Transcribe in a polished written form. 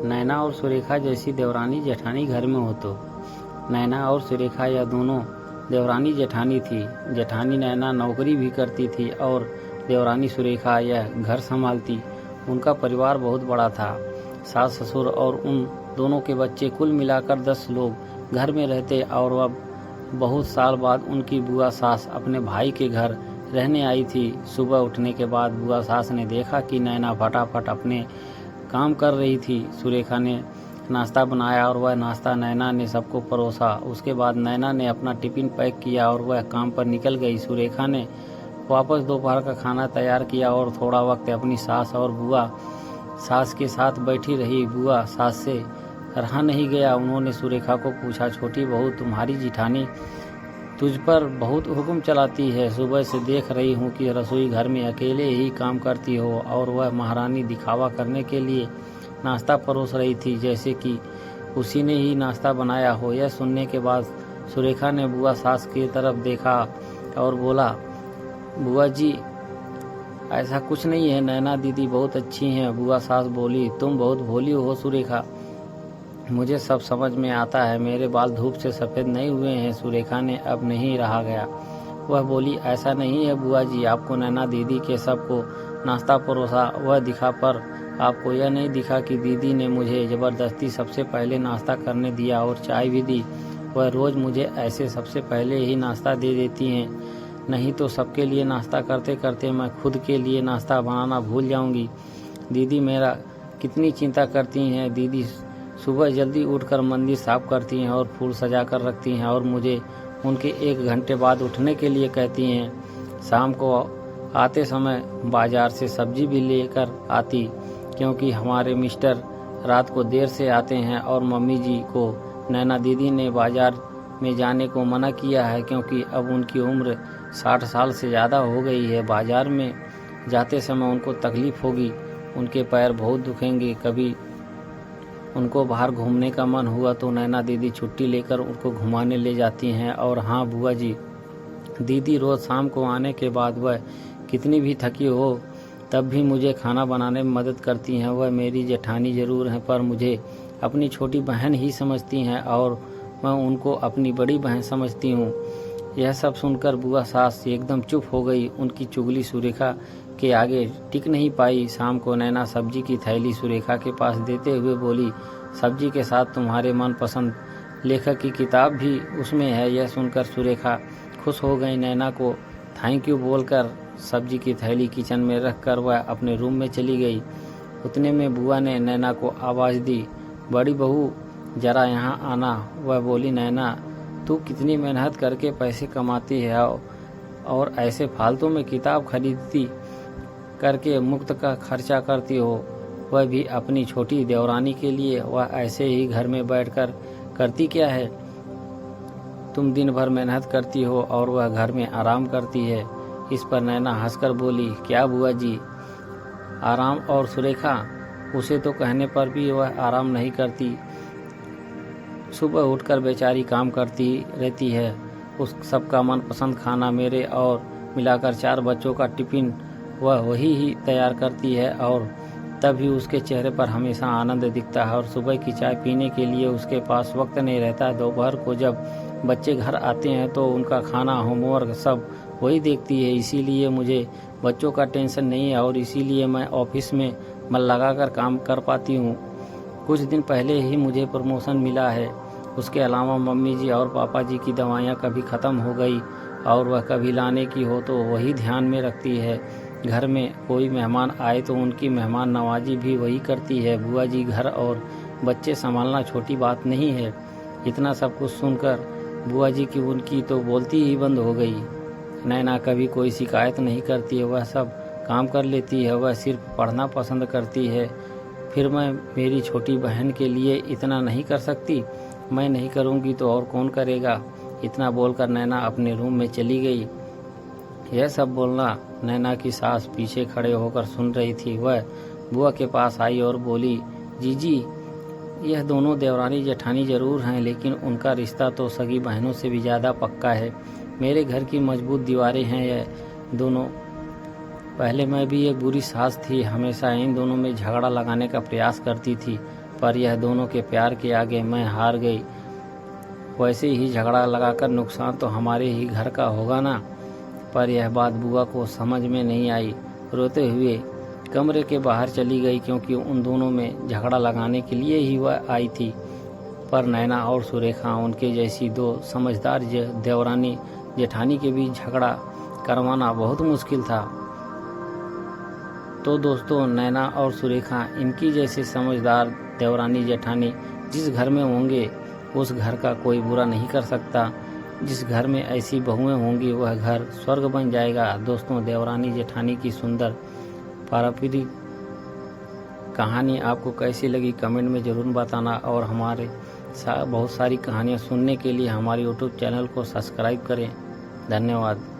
नैना और सुरेखा जैसी देवरानी जेठानी घर में हो तो। नैना और सुरेखा यह दोनों देवरानी जेठानी थी। जेठानी नैना नौकरी भी करती थी और देवरानी सुरेखा यह घर संभालती। उनका परिवार बहुत बड़ा था। सास ससुर और उन दोनों के बच्चे, कुल मिलाकर 10 लोग घर में रहते। और अब बहुत साल बाद उनकी बुआ सास अपने भाई के घर रहने आई थी। सुबह उठने के बाद बुआ सास ने देखा कि नैना फटाफट अपने काम कर रही थी। सुरेखा ने नाश्ता बनाया और वह नाश्ता नैना ने सबको परोसा। उसके बाद नैना ने अपना टिफिन पैक किया और वह काम पर निकल गई। सुरेखा ने वापस दोपहर का खाना तैयार किया और थोड़ा वक्त अपनी सास और बुआ सास के साथ बैठी रही। बुआ सास से रहा नहीं गया। उन्होंने सुरेखा को पूछा, छोटी बहू, तुम्हारी जिठानी तुझ पर बहुत हुक्म चलाती है। सुबह से देख रही हूँ कि रसोई घर में अकेले ही काम करती हो। और वह महारानी दिखावा करने के लिए नाश्ता परोस रही थी, जैसे कि उसी ने ही नाश्ता बनाया हो। यह सुनने के बाद सुरेखा ने बुआ सास की तरफ देखा और बोला, बुआ जी, ऐसा कुछ नहीं है, नैना दीदी बहुत अच्छी हैं। बुआ सास बोली, तुम बहुत भोली हो सुरेखा, मुझे सब समझ में आता है। मेरे बाल धूप से सफ़ेद नहीं हुए हैं। सुरेखा ने अब नहीं रहा गया। वह बोली, ऐसा नहीं है बुआ जी, आपको नैना दीदी के सबको नाश्ता परोसा वह दिखा, पर आपको यह नहीं दिखा कि दीदी ने मुझे ज़बरदस्ती सबसे पहले नाश्ता करने दिया और चाय भी दी। वह रोज़ मुझे ऐसे सबसे पहले ही नाश्ता दे देती हैं, नहीं तो सबके लिए नाश्ता करते करते मैं खुद के लिए नाश्ता बनाना भूल जाऊंगी। दीदी मेरा कितनी चिंता करती हैं। दीदी सुबह जल्दी उठकर मंदिर साफ करती हैं और फूल सजा कर रखती हैं और मुझे उनके 1 घंटे बाद उठने के लिए कहती हैं। शाम को आते समय बाजार से सब्जी भी लेकर आती, क्योंकि हमारे मिस्टर रात को देर से आते हैं। और मम्मी जी को नैना दीदी ने बाजार में जाने को मना किया है, क्योंकि अब उनकी उम्र 60 साल से ज़्यादा हो गई है। बाजार में जाते समय उनको तकलीफ़ होगी, उनके पैर बहुत दुखेंगे। कभी उनको बाहर घूमने का मन हुआ तो नैना दीदी छुट्टी लेकर उनको घुमाने ले जाती हैं। और हाँ बुआ जी, दीदी रोज़ शाम को आने के बाद वह कितनी भी थकी हो तब भी मुझे खाना बनाने में मदद करती हैं। वह मेरी जेठानी ज़रूर हैं, पर मुझे अपनी छोटी बहन ही समझती हैं और मैं उनको अपनी बड़ी बहन समझती हूँ। यह सब सुनकर बुआ सास एकदम चुप हो गई। उनकी चुगली सुरेखा के आगे टिक नहीं पाई। शाम को नैना सब्जी की थैली सुरेखा के पास देते हुए बोली, सब्जी के साथ तुम्हारे मनपसंद लेखक की किताब भी उसमें है। यह सुनकर सुरेखा खुश हो गई। नैना को थैंक यू बोलकर सब्जी की थैली किचन में रखकर वह अपने रूम में चली गई। उतने में बुआ ने नैना को आवाज़ दी, बड़ी बहू जरा यहाँ आना। वह बोली, नैना तू कितनी मेहनत करके पैसे कमाती है और ऐसे फालतू में किताब खरीदती करके मुफ्त का खर्चा करती हो, वह भी अपनी छोटी देवरानी के लिए। वह ऐसे ही घर में बैठकर करती क्या है? तुम दिन भर मेहनत करती हो और वह घर में आराम करती है। इस पर नैना हंसकर बोली, क्या बुआ जी, आराम? और सुरेखा, उसे तो कहने पर भी वह आराम नहीं करती। सुबह उठकर बेचारी काम करती रहती है। उस सबका मनपसंद खाना, मेरे और मिलाकर 4 बच्चों का टिफिन वह वही ही तैयार करती है और तभी उसके चेहरे पर हमेशा आनंद दिखता है। और सुबह की चाय पीने के लिए उसके पास वक्त नहीं रहता। दोपहर को जब बच्चे घर आते हैं तो उनका खाना, होमवर्क सब वही देखती है। इसीलिए मुझे बच्चों का टेंशन नहीं है और इसीलिए मैं ऑफिस में मन लगाकर काम कर पाती हूँ। कुछ दिन पहले ही मुझे प्रमोशन मिला है। उसके अलावा मम्मी जी और पापा जी की दवाइयाँ कभी ख़त्म हो गई और वह कभी लाने की हो तो वही ध्यान में रखती है। घर में कोई मेहमान आए तो उनकी मेहमान नवाजी भी वही करती है। बुआ जी, घर और बच्चे संभालना छोटी बात नहीं है। इतना सब कुछ सुनकर बुआ जी की उनकी तो बोलती ही बंद हो गई। नैना कभी कोई शिकायत नहीं करती है, वह सब काम कर लेती है। वह सिर्फ पढ़ना पसंद करती है। फिर मैं मेरी छोटी बहन के लिए इतना नहीं कर सकती? मैं नहीं करूँगी तो और कौन करेगा? इतना बोलकर नैना अपने रूम में चली गई। यह सब बोलना नैना की सास पीछे खड़े होकर सुन रही थी। वह बुआ के पास आई और बोली, जीजी, यह दोनों देवरानी जेठानी जरूर हैं, लेकिन उनका रिश्ता तो सगी बहनों से भी ज़्यादा पक्का है। मेरे घर की मजबूत दीवारें हैं यह दोनों। पहले मैं भी एक बुरी सास थी, हमेशा इन दोनों में झगड़ा लगाने का प्रयास करती थी। पर यह दोनों के प्यार के आगे मैं हार गई। वैसे ही झगड़ा लगाकर नुकसान तो हमारे ही घर का होगा ना। पर यह बात बुआ को समझ में नहीं आई। रोते हुए कमरे के बाहर चली गई, क्योंकि उन दोनों में झगड़ा लगाने के लिए ही वह आई थी। पर नैना और सुरेखा, उनके जैसी दो समझदार देवरानी जेठानी के बीच झगड़ा करवाना बहुत मुश्किल था। तो दोस्तों, नैना और सुरेखा, इनकी जैसे समझदार देवरानी जेठानी जिस घर में होंगे उस घर का कोई बुरा नहीं कर सकता। जिस घर में ऐसी बहुएं होंगी वह घर स्वर्ग बन जाएगा। दोस्तों, देवरानी जेठानी की सुंदर पारंपरिक कहानी आपको कैसी लगी कमेंट में ज़रूर बताना, और हमारे बहुत सारी कहानियाँ सुनने के लिए हमारे YouTube चैनल को सब्सक्राइब करें। धन्यवाद।